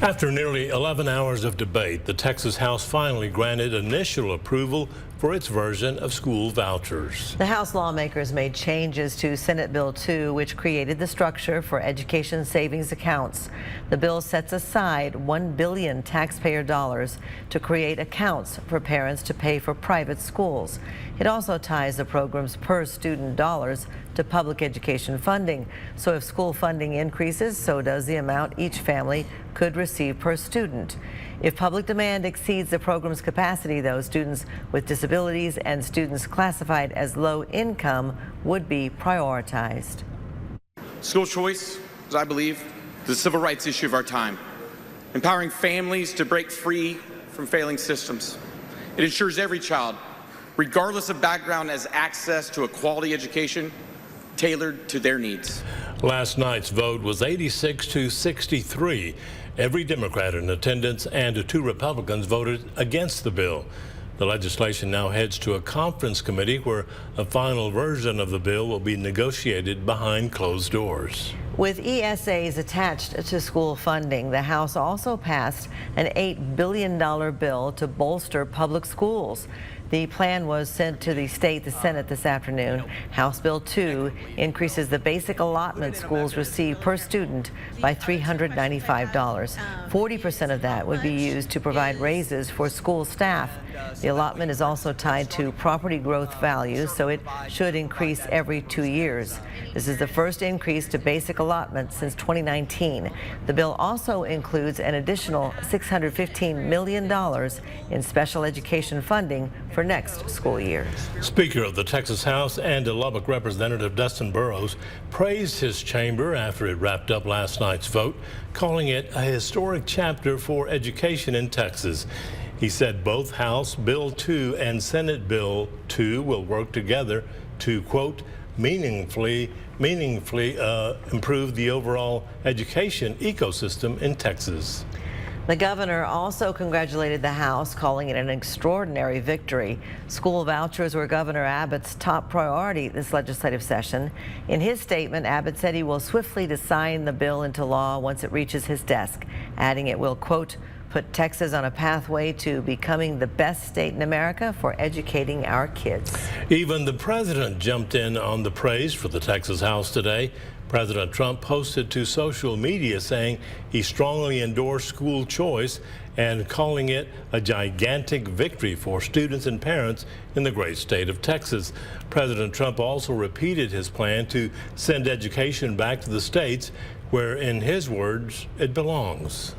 After nearly 11 hours of debate, the Texas House finally granted initial approval for its version of school vouchers. The House lawmakers made changes to Senate Bill 2, which created the structure for education savings accounts. The bill sets aside $1 billion taxpayer dollars to create accounts for parents to pay for private schools. It also ties the program's per student dollars to public education funding. So if school funding increases, so does the amount each family could receive per student. If public demand exceeds the program's capacity, though, students with disabilities and students classified as low income would be prioritized. School choice, as I believe, is the civil rights issue of our time, empowering families to break free from failing systems. It ensures every child, regardless of background, has access to a quality education tailored to their needs. Last night's vote was 86 to 63. Every Democrat in attendance and 2 Republicans voted against the bill. The legislation now heads to a conference committee where a final version of the bill will be negotiated behind closed doors. With ESAs attached to school funding, the House also passed an $8 billion bill to bolster public schools. The plan was sent to the Senate this afternoon. House Bill 2 increases the basic allotment schools receive per student by $395. 40% of that would be used to provide raises for school staff. The allotment is also tied to property growth values, so it should increase every 2 years. This is the first increase to basic allotment since 2019. The bill also includes an additional $615 million in special education funding for next school year. Speaker of the Texas House and Lubbock Representative Dustin Burrows praised his chamber after it wrapped up last night's vote, calling it a historic chapter for education in Texas. He said both House Bill 2 and Senate Bill 2 will work together to, quote, meaningfully improve the overall education ecosystem in Texas. The governor also congratulated the House, calling it an extraordinary victory. School vouchers were Governor Abbott's top priority this legislative session. In his statement, Abbott said he will swiftly sign the bill into law once it reaches his desk, adding it will, quote, put Texas on a pathway to becoming the best state in America for educating our kids. Even the president jumped in on the praise for the Texas House today. President Trump posted to social media saying he strongly endorsed school choice and calling it a gigantic victory for students and parents in the great state of Texas. President Trump also repeated his plan to send education back to the states where, in his words, it belongs.